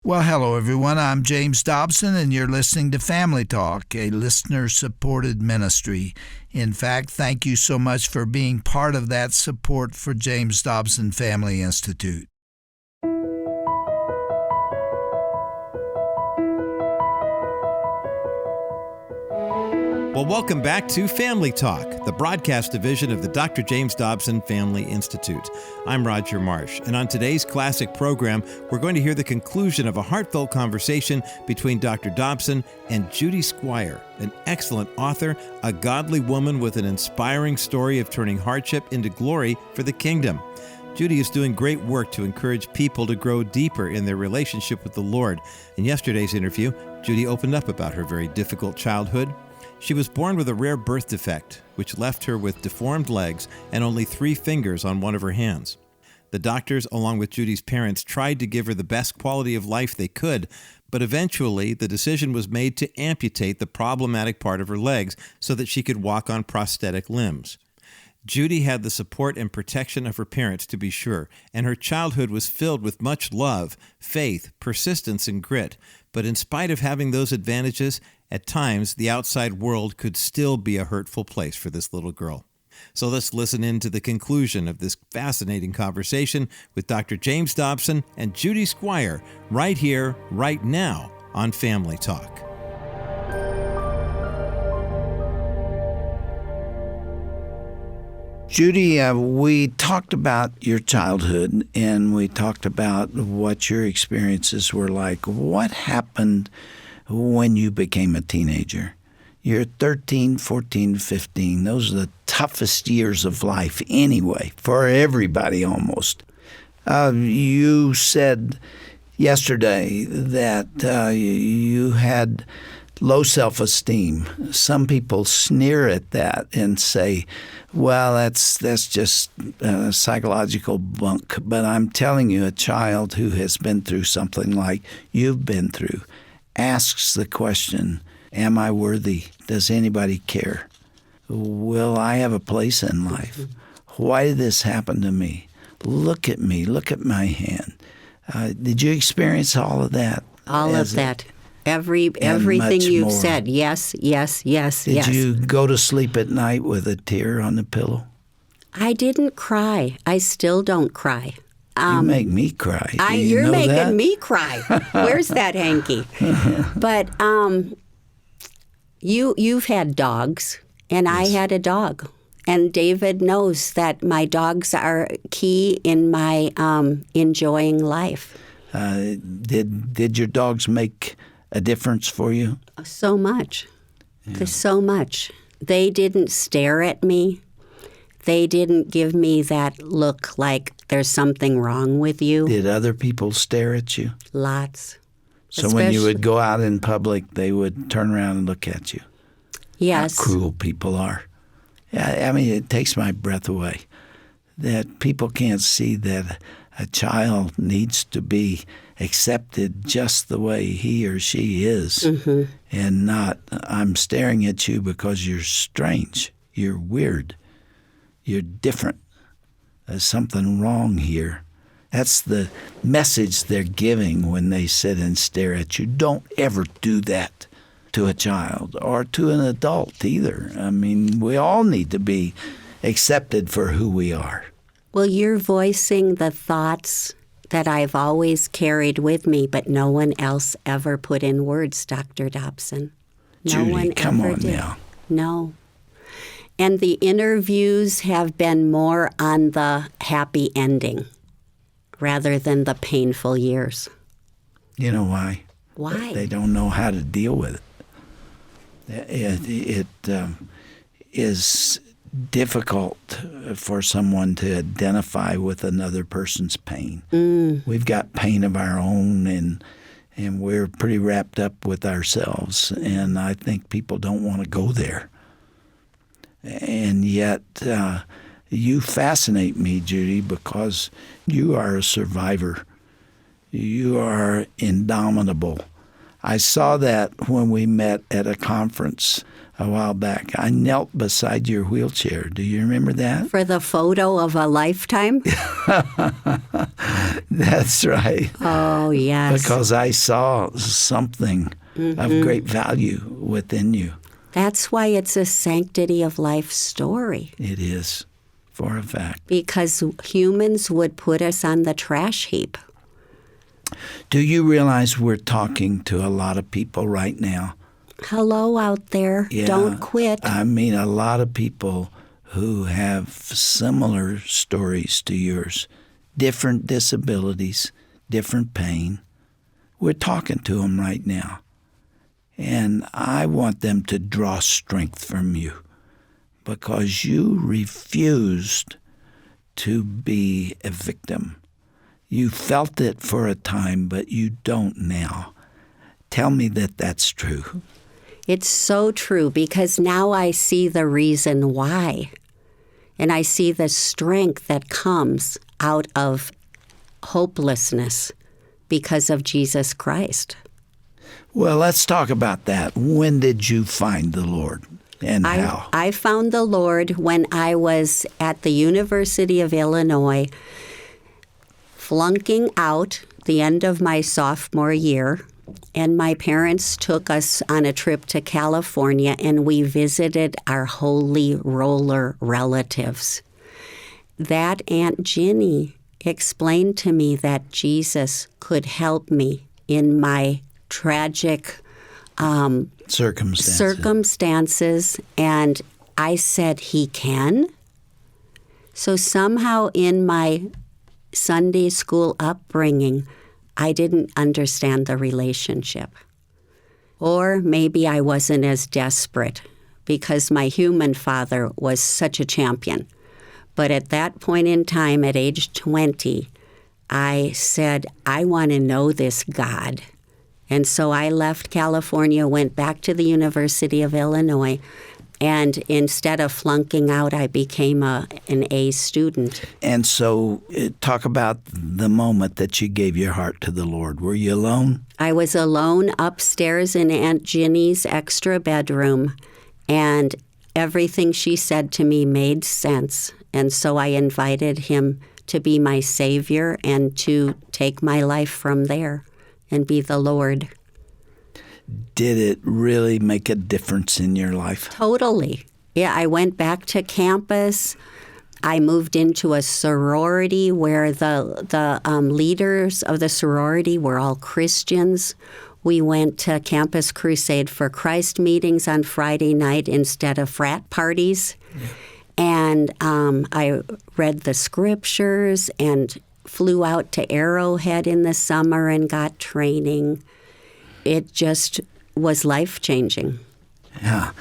Well, hello, everyone. I'm James Dobson, and you're listening to Family Talk, a listener-supported ministry. In fact, thank you so much for being part of that support for James Dobson Family Institute. Well, welcome back to Family Talk, the broadcast division of the Dr. James Dobson Family Institute. I'm Roger Marsh, and on today's classic program, we're going to hear the conclusion of a heartfelt conversation between Dr. Dobson and Judy Squier, an excellent author, a godly woman with an inspiring story of turning hardship into glory for the kingdom. Judy is doing great work to encourage people to grow deeper in their relationship with the Lord. In yesterday's interview, Judy opened up about her very difficult childhood. She was born with a rare birth defect, which left her with deformed legs and only 3 fingers on one of her hands. The doctors, along with Judy's parents, tried to give her the best quality of life they could, but eventually the decision was made to amputate the problematic part of her legs so that she could walk on prosthetic limbs. Judy had the support and protection of her parents, to be sure, and her childhood was filled with much love, faith, persistence, and grit. But in spite of having those advantages, at times the outside world could still be a hurtful place for this little girl. So let's listen in to the conclusion of this fascinating conversation with Dr. James Dobson and Judy Squier right here, right now on Family Talk. Judy, we talked about your childhood, and we talked about what your experiences were like. What happened when you became a teenager? You're 13, 14, 15. Those are the toughest years of life anyway, for everybody almost. You said yesterday that you had low self-esteem. Some people sneer at that and say, well, that's just psychological bunk. But I'm telling you, a child who has been through something like you've been through asks the question, am I worthy? Does anybody care? Will I have a place in life? Why did this happen to me? Look at me. Look at my hand. Did you experience all of that? All of that. Everything you've said. Yes. Did you go to sleep at night with a tear on the pillow? I didn't cry. I still don't cry. You make me cry. You're making me cry. Where's that hanky? But you've had dogs, and yes. I had a dog. And David knows that my dogs are key in my enjoying life. Did your dogs make a difference for you? So much. Yeah. So much. They didn't stare at me. They didn't give me that look like there's something wrong with you. Did other people stare at you? Lots. So when you would go out in public, they would turn around and look at you? Yes. How cruel people are. I mean, it takes my breath away that people can't see that a child needs to be accepted just the way he or she is, and not, I'm staring at you because you're strange, you're weird, you're different, there's something wrong here. That's the message they're giving when they sit and stare at you. Don't ever do that to a child or to an adult either. I mean, we all need to be accepted for who we are. Well, you're voicing the thoughts that I've always carried with me, but no one else ever put in words, Dr. Dobson. No Judy, one come ever on did. now. No. And the interviews have been more on the happy ending rather than the painful years. You know why? Why? They don't know how to deal with it. It is difficult for someone to identify with another person's pain. We've got pain of our own, and we're pretty wrapped up with ourselves, and I think people don't want to go there. And yet you fascinate me, Judy, because you are a survivor. You are indomitable. I saw that when we met at a conference a while back. I knelt beside your wheelchair. Do you remember that? For the photo of a lifetime? That's right. Oh, yes. Because I saw something of great value within you. That's why it's a sanctity of life story. It is, for a fact. Because humans would put us on the trash heap. Do you realize we're talking to a lot of people right now? Hello out there. Yeah, Don't quit. I mean, a lot of people who have similar stories to yours, different disabilities, different pain. We're talking to them right now. And I want them to draw strength from you because you refused to be a victim. You felt it for a time, but you don't now. Tell me that that's true. It's so true because now I see the reason why. And I see the strength that comes out of hopelessness because of Jesus Christ. Well, let's talk about that. When did you find the Lord and how? I found the Lord when I was at the University of Illinois, flunking out the end of my sophomore year. And my parents took us on a trip to California, and we visited our holy roller relatives. That Aunt Ginny explained to me that Jesus could help me in my tragic circumstances. And I said, He can? So somehow in my Sunday school upbringing, I didn't understand the relationship. Or maybe I wasn't as desperate because my human father was such a champion. But at that point in time, at age 20, I said, I want to know this God. And so I left California, went back to the University of Illinois, and instead of flunking out, I became an A student. And so talk about the moment that you gave your heart to the Lord. Were you alone? I was alone upstairs in Aunt Ginny's extra bedroom, and everything she said to me made sense. And so I invited Him to be my Savior and to take my life from there and be the Lord. Did it really make a difference in your life? Totally. Yeah, I went back to campus. I moved into a sorority where the leaders of the sorority were all Christians. We went to Campus Crusade for Christ meetings on Friday night instead of frat parties. Yeah. And I read the scriptures and flew out to Arrowhead in the summer and got training. It just was life-changing. Yeah.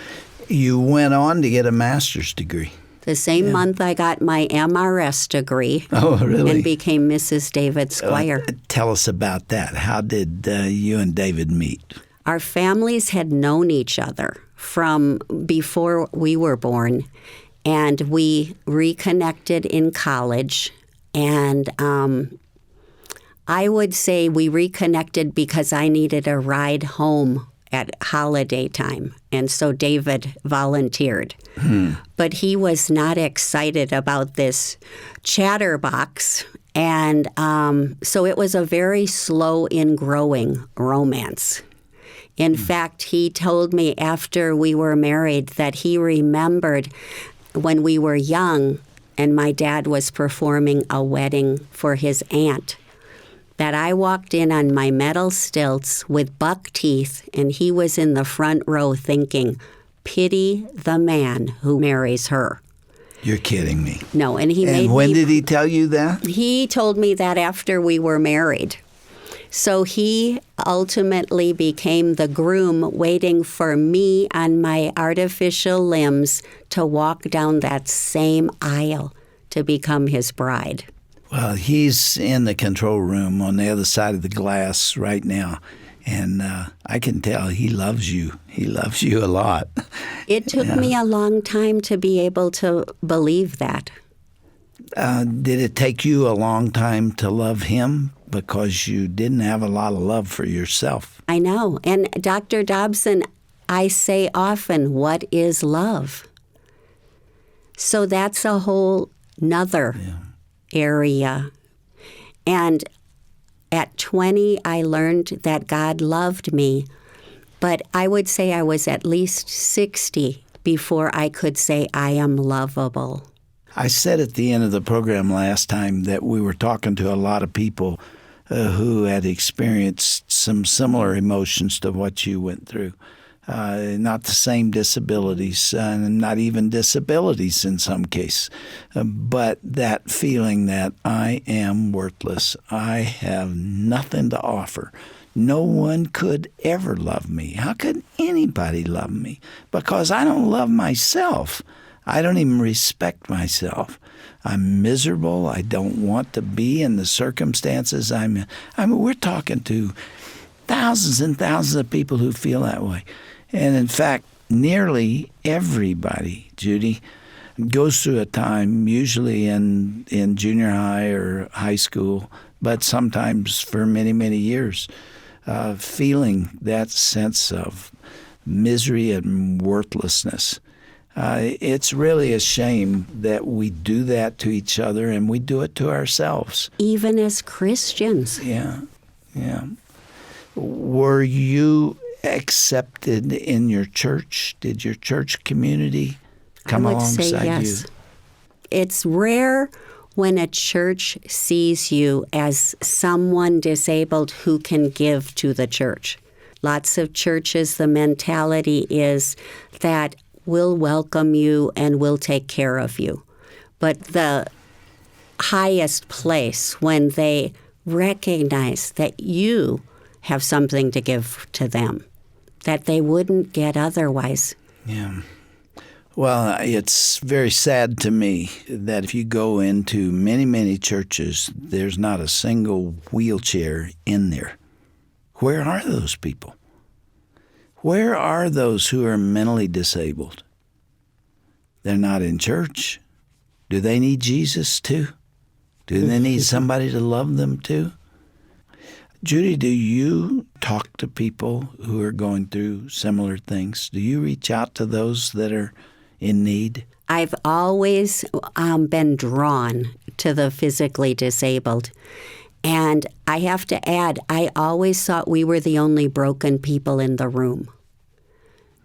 You went on to get a master's degree. The same month I got my MRS degree. Oh, really? And became Mrs. David Squier. Tell us about that. How did you and David meet? Our families had known each other from before we were born, and we reconnected in college. And I would say we reconnected because I needed a ride home at holiday time. And so David volunteered. But he was not excited about this chatterbox. And so it was a very slow in growing romance. In fact, he told me after we were married that he remembered when we were young and my dad was performing a wedding for his aunt, that I walked in on my metal stilts with buck teeth, and he was in the front row thinking, pity the man who marries her. You're kidding me. No, and he made me... And when did he tell you that? He told me that after we were married. So he ultimately became the groom waiting for me on my artificial limbs to walk down that same aisle to become his bride. Well, he's in the control room on the other side of the glass right now, and I can tell he loves you. He loves you a lot. It took me a long time to be able to believe that. Did it take you a long time to love him because you didn't have a lot of love for yourself? I know. And Dr. Dobson, I say often, what is love? So that's a whole nother area. And at 20, I learned that God loved me. But I would say I was at least 60 before I could say I am lovable. I said at the end of the program last time that we were talking to a lot of people who had experienced some similar emotions to what you went through. Not the same disabilities, not even disabilities in some cases, but that feeling that I am worthless. I have nothing to offer. No one could ever love me. How could anybody love me? Because I don't love myself. I don't even respect myself. I'm miserable. I don't want to be in the circumstances I'm in. We're talking to thousands and thousands of people who feel that way. And in fact, nearly everybody, Judy, goes through a time, usually in junior high or high school, but sometimes for many, many years, feeling that sense of misery and worthlessness. It's really a shame that we do that to each other and we do it to ourselves. Even as Christians. Yeah. Were you accepted in your church? Did your church community come alongside you? I would say yes. It's rare when a church sees you as someone disabled who can give to the church. Lots of churches, the mentality is that we'll welcome you and we'll take care of you. But the highest place when they recognize that you have something to give to them that they wouldn't get otherwise. Yeah. Well, it's very sad to me that if you go into many, many churches, there's not a single wheelchair in there. Where are those people? Where are those who are mentally disabled? They're not in church. Do they need Jesus too? Do they need somebody to love them too? Judy, do you talk to people who are going through similar things? Do you reach out to those that are in need? I've always been drawn to the physically disabled. And I have to add, I always thought we were the only broken people in the room.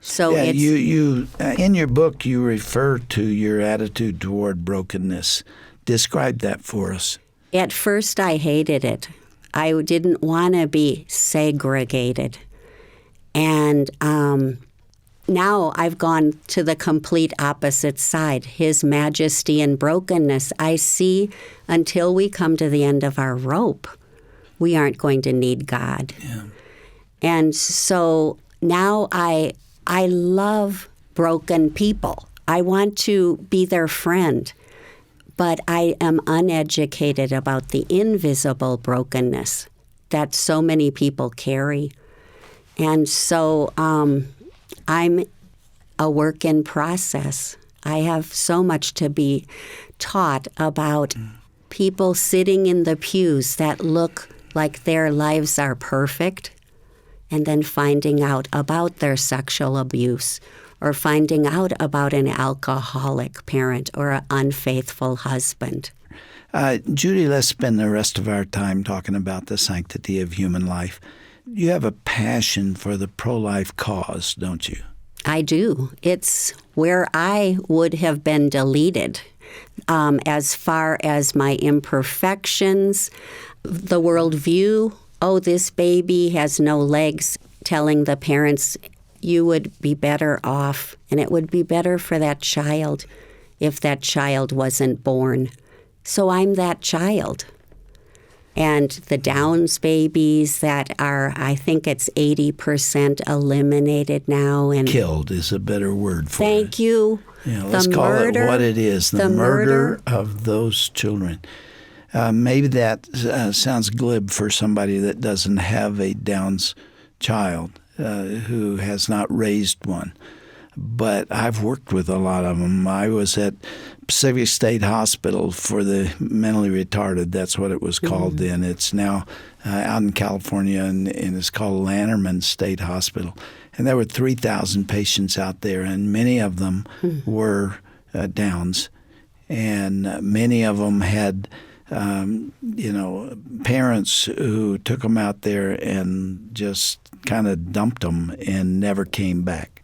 So yeah, it's, you in your book, you refer to your attitude toward brokenness. Describe that for us. At first, I hated it. I didn't want to be segregated. And now I've gone to the complete opposite side. His Majesty and brokenness. I see until we come to the end of our rope, we aren't going to need God. Yeah. And so now I love broken people. I want to be their friend. But I am uneducated about the invisible brokenness that so many people carry. And so I'm a work in process. I have so much to be taught about people sitting in the pews that look like their lives are perfect, and then finding out about their sexual abuse, or finding out about an alcoholic parent or an unfaithful husband. Judy, let's spend the rest of our time talking about the sanctity of human life. You have a passion for the pro-life cause, don't you? I do. It's where I would have been deleted as far as my imperfections, the worldview. Oh, this baby has no legs, telling the parents, you would be better off, and it would be better for that child if that child wasn't born. So I'm that child. And the Downs babies that are, I think it's 80% eliminated now. And killed is a better word for it. Thank you. Yeah, let's call it what it is, the murder of those children. Maybe that sounds glib for somebody that doesn't have a Downs child. Who has not raised one. But I've worked with a lot of them. I was at Pacific State Hospital for the mentally retarded. That's what it was called then. It's now out in California, and it's called Lanterman State Hospital. And there were 3,000 patients out there, and many of them were Downs. And many of them had, parents who took them out there and just kind of dumped them and never came back.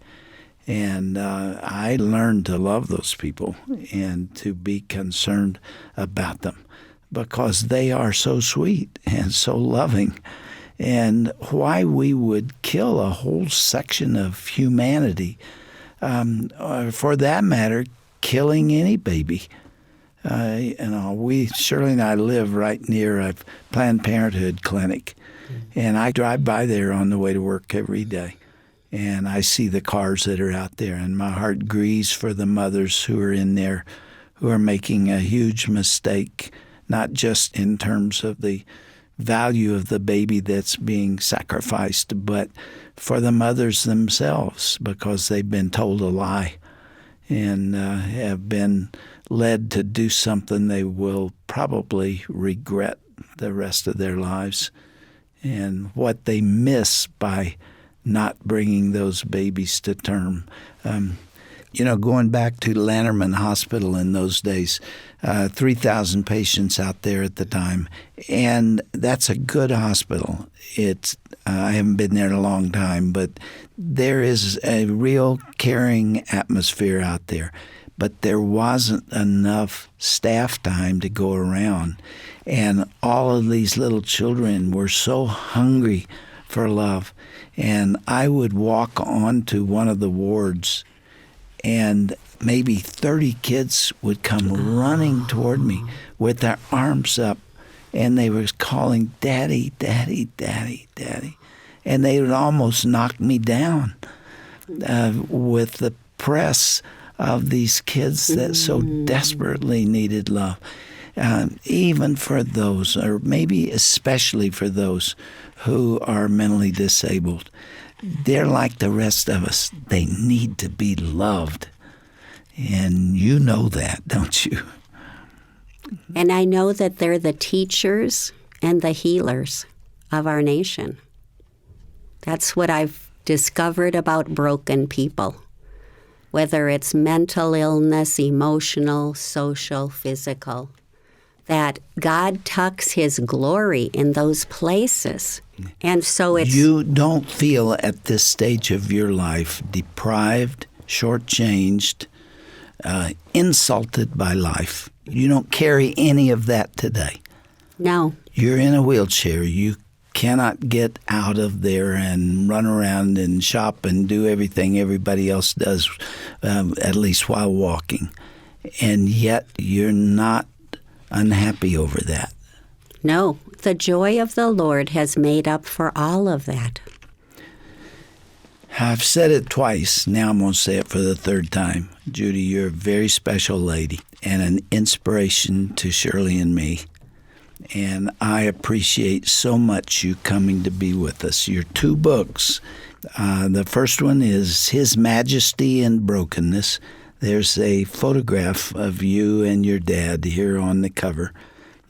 And I learned to love those people and to be concerned about them because they are so sweet and so loving. And why we would kill a whole section of humanity, or for that matter, killing any baby. Shirley and I live right near a Planned Parenthood clinic, and I drive by there on the way to work every day. And I see the cars that are out there, and my heart grieves for the mothers who are in there who are making a huge mistake, not just in terms of the value of the baby that's being sacrificed, but for the mothers themselves because they've been told a lie and have been led to do something they will probably regret the rest of their lives, and what they miss by not bringing those babies to term. Going back to Lanterman Hospital in those days, 3,000 patients out there at the time, and that's a good hospital. I haven't been there in a long time, but there is a real caring atmosphere out there. But there wasn't enough staff time to go around, and all of these little children were so hungry for love. And I would walk onto one of the wards, and maybe 30 kids would come running toward me with their arms up, and they were calling, "Daddy, Daddy, Daddy, Daddy." And they would almost knock me down with the press of these kids that so desperately needed love. Even for those, or maybe especially for those who are mentally disabled, they're like the rest of us. They need to be loved. And you know that, don't you? And I know that they're the teachers and the healers of our nation. That's what I've discovered about broken people, whether it's mental illness, emotional, social, physical, that God tucks His glory in those places. And so it's... You don't feel at this stage of your life deprived, shortchanged, insulted by life. You don't carry any of that today. No. You're in a wheelchair. You cannot get out of there and run around and shop and do everything everybody else does, at least while walking. And yet you're not unhappy over that. No. The joy of the Lord has made up for all of that. I've said it twice. Now I'm going to say it for the third time. Judy, you're a very special lady and an inspiration to Shirley and me. And I appreciate so much you coming to be with us. Your two books. The first one is His Majesty and Brokenness. There's a photograph of you and your dad here on the cover.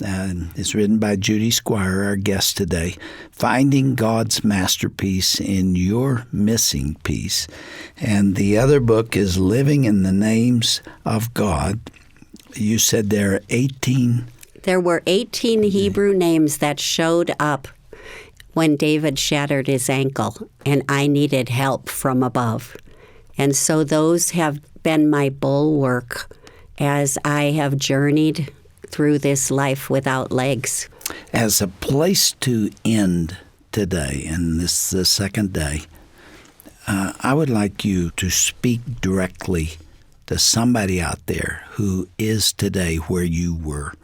It's written by Judy Squier, our guest today. Finding God's Masterpiece in Your Missing Piece. And the other book is Living in the Names of God. You said there are 18... There were 18 Hebrew names that showed up when David shattered his ankle, and I needed help from above. And so those have been my bulwark as I have journeyed through this life without legs. As a place to end today, and this is the second day, I would like you to speak directly to somebody out there who is today where you were,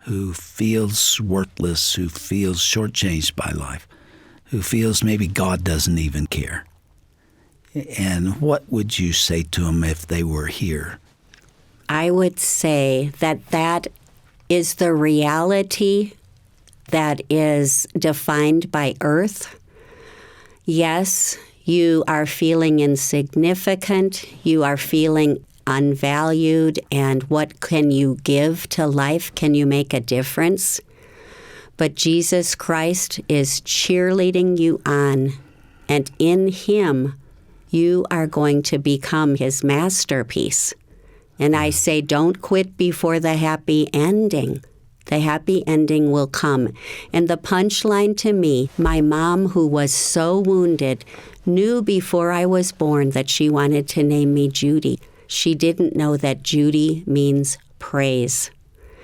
who feels worthless, who feels shortchanged by life, who feels maybe God doesn't even care. And what would you say to them if they were here? I would say that that is the reality that is defined by earth. Yes, you are feeling insignificant. You are feeling unvalued and what can you give to life? Can you make a difference? But Jesus Christ is cheerleading you on, and in Him, you are going to become His masterpiece. And I say, don't quit before the happy ending. The happy ending will come. And the punchline to me, my mom, who was so wounded, knew before I was born that she wanted to name me Judy. She didn't know that Judy means praise.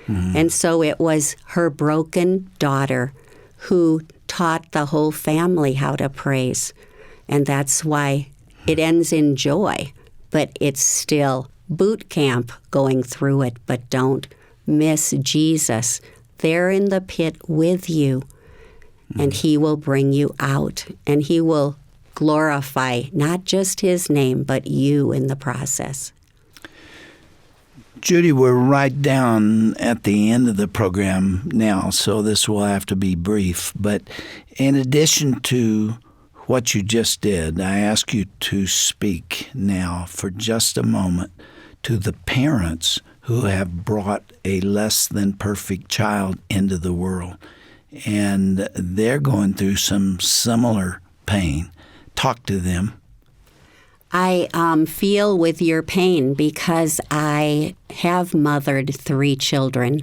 And so it was her broken daughter who taught the whole family how to praise. And that's why it ends in joy, but it's still boot camp going through it. But don't miss Jesus. They're in the pit with you, and He will bring you out, and He will glorify not just His name, but you in the process. Judy, we're right down at the end of the program now, so this will have to be brief. But in addition to what you just did, I ask you to speak now for just a moment to the parents who have brought a less than perfect child into the world, and they're going through some similar pain. Talk to them. I feel with your pain because I have mothered 3 children,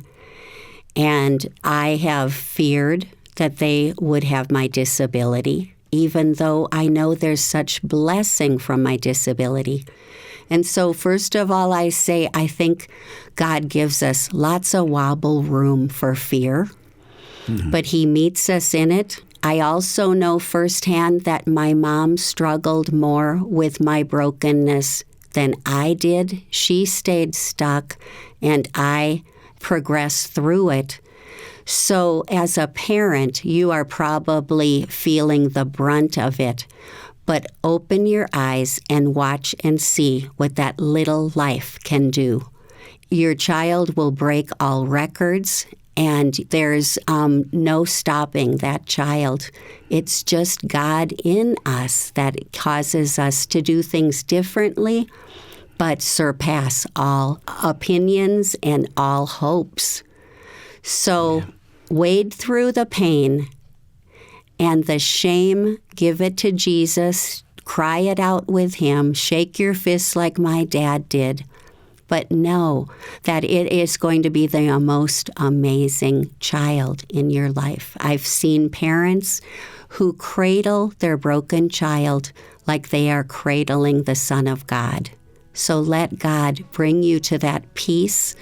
and I have feared that they would have my disability, even though I know there's such blessing from my disability. And so first of all, I say I think God gives us lots of wobble room for fear, but He meets us in it. I also know firsthand that my mom struggled more with my brokenness than I did. She stayed stuck, and I progressed through it. So as a parent, you are probably feeling the brunt of it. But open your eyes and watch and see what that little life can do. Your child will break all records, and there's no stopping that child. It's just God in us that causes us to do things differently, but surpass all opinions and all hopes. So wade through the pain and the shame, give it to Jesus, cry it out with Him, shake your fists like my dad did. But know that it is going to be the most amazing child in your life. I've seen parents who cradle their broken child like they are cradling the Son of God. So let God bring you to that peace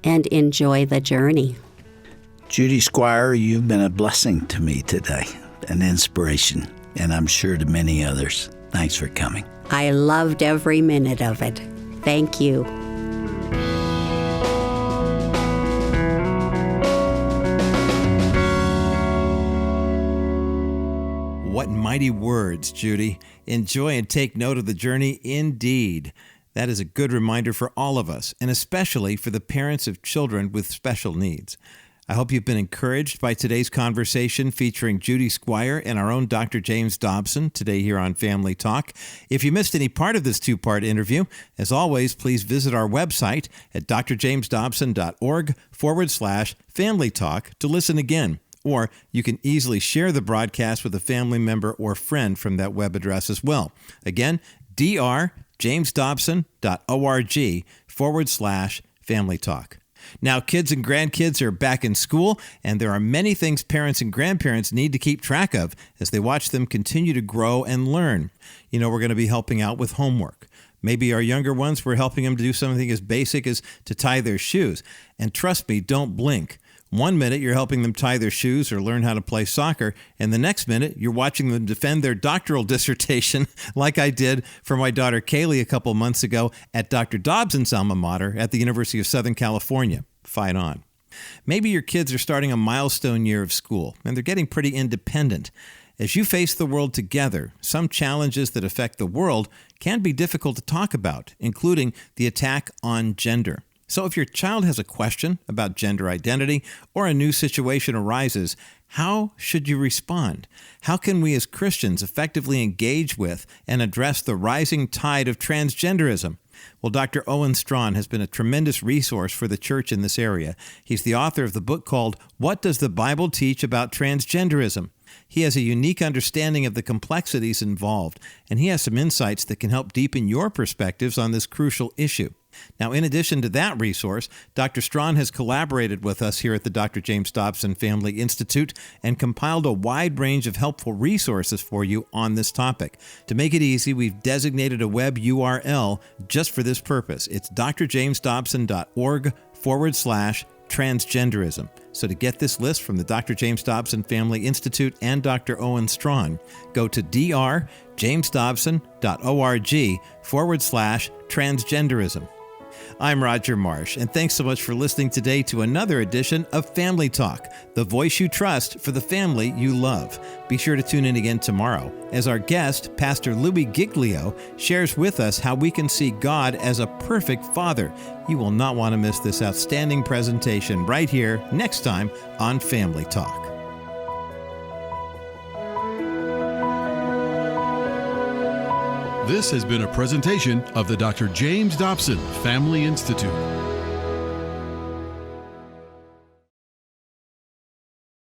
and enjoy the journey. Judy Squier, you've been a blessing to me today, an inspiration, and I'm sure to many others. Thanks for coming. I loved every minute of it. Thank you. What mighty words, Judy. Enjoy and take note of the journey indeed. That is a good reminder for all of us, and especially for the parents of children with special needs. I hope you've been encouraged by today's conversation featuring Judy Squier and our own Dr. James Dobson today here on Family Talk. If you missed any part of this 2-part interview, as always, please visit our website at drjamesdobson.org/Family Talk to listen again. Or you can easily share the broadcast with a family member or friend from that web address as well. Again, drjamesdobson.org/Family Talk. Now, kids and grandkids are back in school, and there are many things parents and grandparents need to keep track of as they watch them continue to grow and learn. You know, we're going to be helping out with homework. Maybe our younger ones, we're helping them to do something as basic as to tie their shoes. And trust me, don't blink. 1 minute, you're helping them tie their shoes or learn how to play soccer, and the next minute, you're watching them defend their doctoral dissertation like I did for my daughter Kaylee a couple months ago at Dr. Dobson's alma mater at the University of Southern California. Fight on. Maybe your kids are starting a milestone year of school, and they're getting pretty independent. As you face the world together, some challenges that affect the world can be difficult to talk about, including the attack on gender. So if your child has a question about gender identity or a new situation arises, how should you respond? How can we as Christians effectively engage with and address the rising tide of transgenderism? Well, Dr. Owen Strawn has been a tremendous resource for the church in this area. He's the author of the book called What Does the Bible Teach About Transgenderism? He has a unique understanding of the complexities involved, and he has some insights that can help deepen your perspectives on this crucial issue. Now, in addition to that resource, Dr. Strawn has collaborated with us here at the Dr. James Dobson Family Institute and compiled a wide range of helpful resources for you on this topic. To make it easy, we've designated a web URL just for this purpose. It's drjamesdobson.org/transgenderism. So to get this list from the Dr. James Dobson Family Institute and Dr. Owen Strawn, go to drjamesdobson.org/transgenderism. I'm Roger Marsh, and thanks so much for listening today to another edition of Family Talk, the voice you trust for the family you love. Be sure to tune in again tomorrow as our guest, Pastor Louis Giglio, shares with us how we can see God as a perfect Father. You will not want to miss this outstanding presentation right here next time on Family Talk. This has been a presentation of the Dr. James Dobson Family Institute.